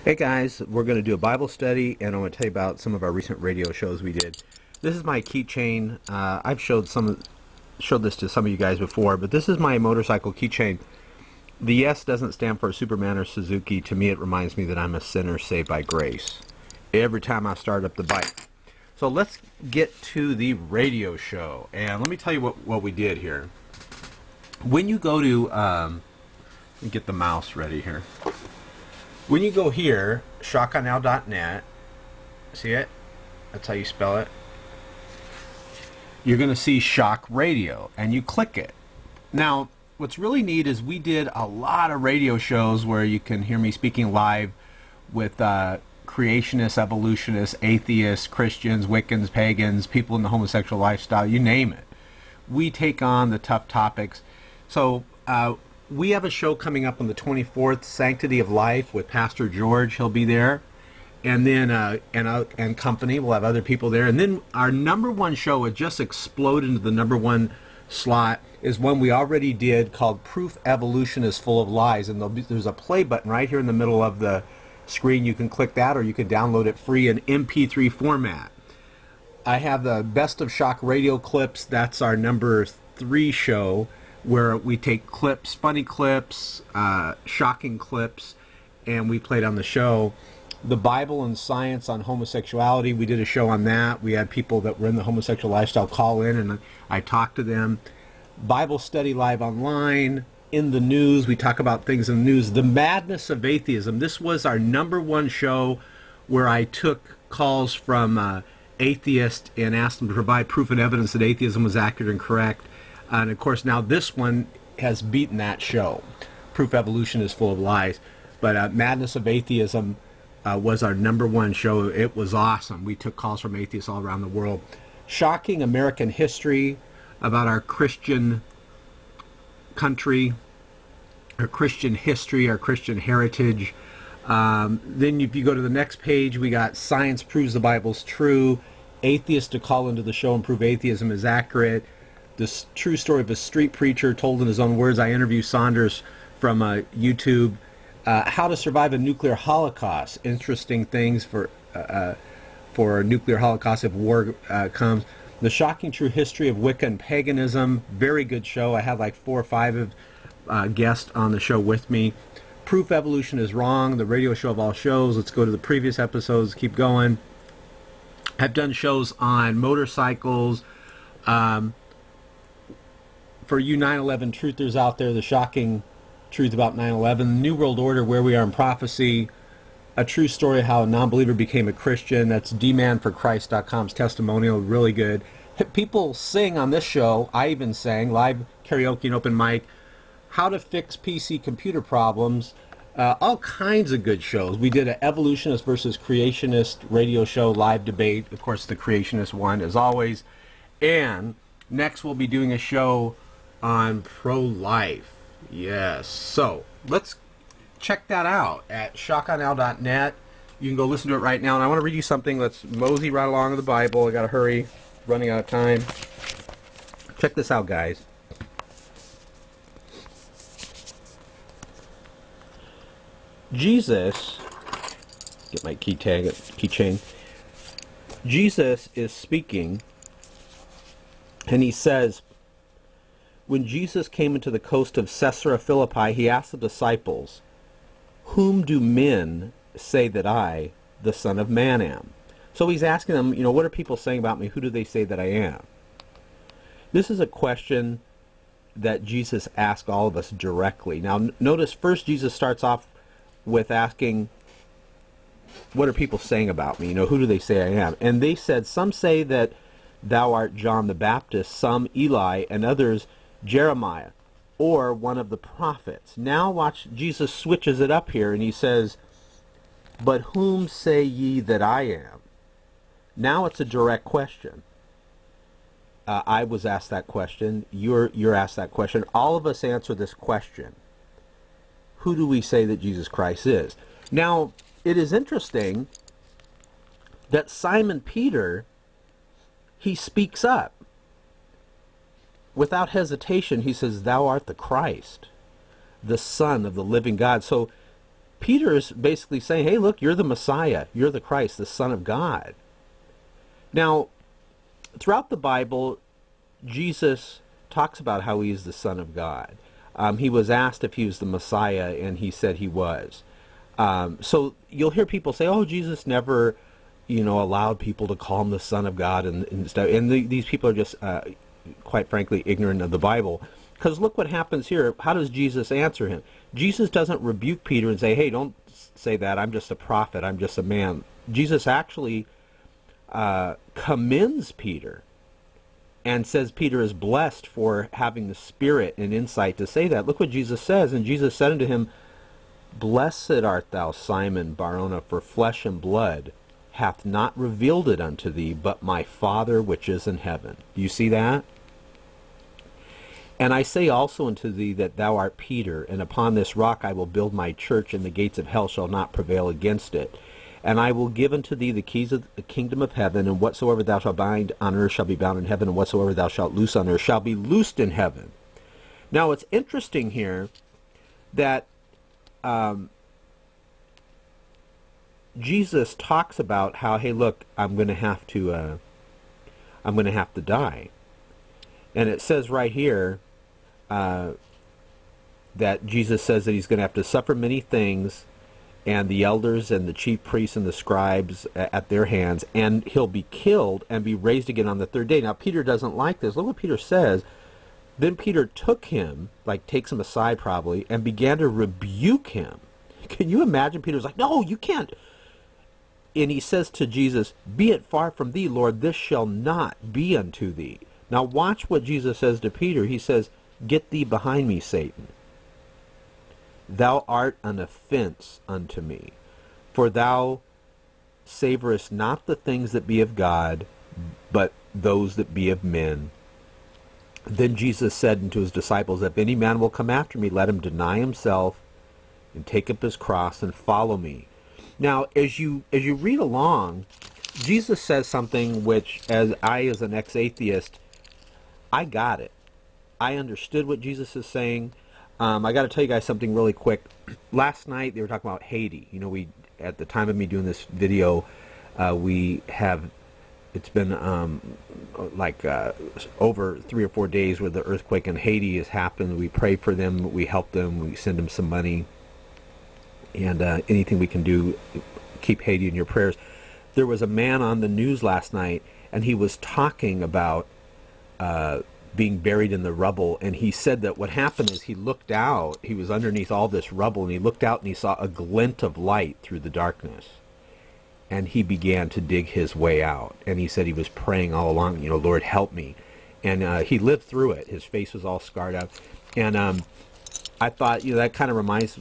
Hey guys, we're going to do a Bible study, and I'm going to tell you about some of our recent radio shows we did. This is my keychain. I've showed this to some of you guys before, but this is my motorcycle keychain. The S doesn't stand for Superman or Suzuki. To me, it reminds me that I'm a sinner saved by grace every time I start up the bike. So let's get to the radio show, and let me tell you what we did here. When you go to, let me get the mouse ready here. When you go here, shotgunnow.net, see it? That's how you spell it. You're going to see Shock Radio, and you click it. Now, what's really neat is we did a lot of radio shows where you can hear me speaking live with creationists, evolutionists, atheists, Christians, Wiccans, pagans, people in the homosexual lifestyle, you name it. We take on the tough topics. So, we have a show coming up on the 24th, Sanctity of Life, with Pastor George. He'll be there. And then, and company. We'll have other people there. And then our number one show, it just exploded into the number one slot, is one we already did called Proof Evolution is Full of Lies. And there's a play button right here in the middle of the screen. You can click that, or you can download it free in MP3 format. I have the Best of Shock radio clips. That's our number 3 show, where we take clips, funny clips, shocking clips, and we played on the show. The Bible and Science on Homosexuality, we did a show on that. We had people that were in the homosexual lifestyle call in, and I talked to them. Bible Study Live Online, in the news, we talk about things in the news. The Madness of Atheism, this was our number one show where I took calls from atheists and asked them to provide proof and evidence that atheism was accurate and correct. And of course, now this one has beaten that show. Proof Evolution is Full of Lies. But Madness of Atheism was our number one show. It was awesome. We took calls from atheists all around the world. Shocking American History, about our Christian country, our Christian history, our Christian heritage. Then if you go to the next page, we got Science Proves the Bible's True, Atheists to Call into the Show and Prove Atheism is Accurate, This True Story of a Street Preacher Told in His Own Words. I interview Saunders from YouTube. How to Survive a Nuclear Holocaust. Interesting things for a nuclear holocaust if war comes. The Shocking True History of Wicca and Paganism. Very good show. I had like 4 or 5 guests on the show with me. Proof Evolution is Wrong. The radio show of all shows. Let's go to the previous episodes. Keep going. I've done shows on motorcycles. For you 9/11 truthers out there, the shocking truth about 9/11, New World Order, Where We Are in Prophecy, a true story of how a non-believer became a Christian. That's dmanforchrist.com's testimonial, really good. People sing on this show. I even sang live karaoke and open mic. How to Fix PC Computer Problems. All kinds of good shows. We did an evolutionist versus creationist radio show, live debate. Of course, the creationist one, as always. And next we'll be doing a show on pro-life. Yes. So let's check that out at shotgunow.net. You can go listen to it right now. And I want to read you something. Let's mosey right along with the Bible. I got to hurry. Running out of time. Check this out, guys. Jesus, get my keychain. Jesus is speaking, and he says, when Jesus came into the coast of Caesarea Philippi, he asked the disciples, whom do men say that I, the Son of Man, am? So he's asking them, what are people saying about me? Who do they say that I am? This is a question that Jesus asked all of us directly. Now, notice first Jesus starts off with asking, what are people saying about me? Who do they say I am? And they said, some say that thou art John the Baptist, some Eli, and others Jeremiah, or one of the prophets. Now watch, Jesus switches it up here, and he says, but whom say ye that I am? Now it's a direct question. I was asked that question. You're asked that question. All of us answer this question. Who do we say that Jesus Christ is? Now, it is interesting that Simon Peter, he speaks up. Without hesitation, he says, thou art the Christ, the Son of the living God. So Peter is basically saying, hey, look, you're the Messiah. You're the Christ, the Son of God. Now, throughout the Bible, Jesus talks about how he is the Son of God. He was asked if he was the Messiah, and he said he was. So you'll hear people say, oh, Jesus never, allowed people to call him the Son of God and stuff. And these people are just, quite frankly, ignorant of the Bible. Because look what happens here. How does Jesus answer him? Jesus doesn't rebuke Peter and say, hey, don't say that. I'm just a prophet. I'm just a man. Jesus actually commends Peter and says Peter is blessed for having the spirit and insight to say that. Look what Jesus says. And Jesus said unto him, blessed art thou, Simon Bar-Jonah, for flesh and blood hath not revealed it unto thee, but my Father which is in heaven. Do you see that? And I say also unto thee that thou art Peter, and upon this rock I will build my church, and the gates of hell shall not prevail against it. And I will give unto thee the keys of the kingdom of heaven, and whatsoever thou shalt bind on earth shall be bound in heaven, and whatsoever thou shalt loose on earth shall be loosed in heaven. Now it's interesting here that Jesus talks about how, hey, look, I'm going to have to die, and it says right here that Jesus says that he's going to have to suffer many things, and the elders and the chief priests and the scribes at their hands, and he'll be killed and be raised again on the third day. Now Peter doesn't like this. Look what Peter says. Then Peter took him, takes him aside probably, and began to rebuke him. Can you imagine? Peter's like, no, you can't. And he says to Jesus, be it far from thee, Lord, this shall not be unto thee. Now watch what Jesus says to Peter. He says, get thee behind me, Satan. Thou art an offense unto me, for thou savorest not the things that be of God, but those that be of men. Then Jesus said unto his disciples, if any man will come after me, let him deny himself and take up his cross and follow me. Now, as you read along, Jesus says something which, as an ex-atheist, I got it. I understood what Jesus is saying. I got to tell you guys something really quick. Last night they were talking about Haiti. We at the time of me doing this video, it's been over 3 or 4 days where the earthquake in Haiti has happened. We pray for them, we help them, we send them some money, and anything we can do, keep Haiti in your prayers. There was a man on the news last night, and he was talking about being buried in the rubble, and he said that what happened is he looked out, he was underneath all this rubble, and he looked out and he saw a glint of light through the darkness, and he began to dig his way out. And he said he was praying all along, Lord, help me. And he lived through it. His face was all scarred up. And I thought, that kind of reminds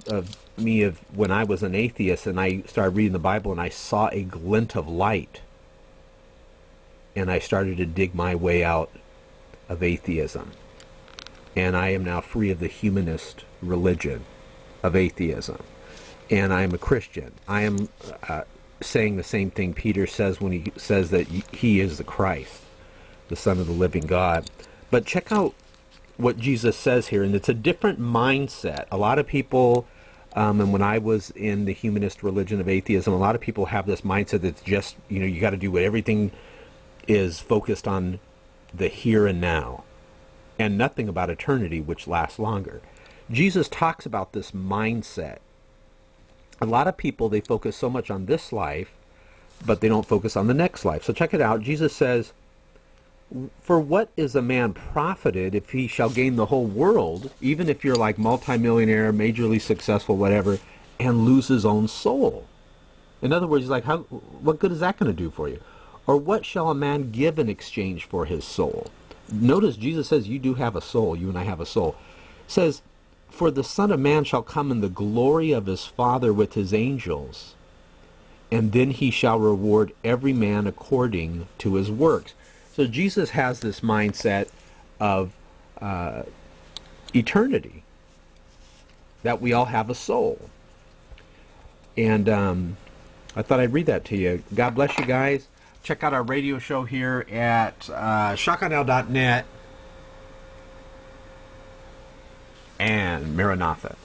me of when I was an atheist and I started reading the Bible and I saw a glint of light, and I started to dig my way out of atheism. And I am now free of the humanist religion of atheism. And I am a Christian. I am saying the same thing Peter says when he says that he is the Christ, the Son of the living God. But check out what Jesus says here, and it's a different mindset. A lot of people, and when I was in the humanist religion of atheism, a lot of people have this mindset that's just, you got to do what everything is focused on the here and now, and nothing about eternity, which lasts longer. Jesus talks about this mindset. A lot of people, they focus so much on this life, but they don't focus on the next life. So check it out. Jesus says, for what is a man profited if he shall gain the whole world, even if you're like multimillionaire, majorly successful, whatever, and lose his own soul? In other words, what good is that going to do for you? Or what shall a man give in exchange for his soul? Notice Jesus says you do have a soul. You and I have a soul. It says, for the Son of Man shall come in the glory of his Father with his angels, and then he shall reward every man according to his works. So Jesus has this mindset of eternity, that we all have a soul. And I thought I'd read that to you. God bless you guys. Check out our radio show here at shotgunl.net and Maranatha.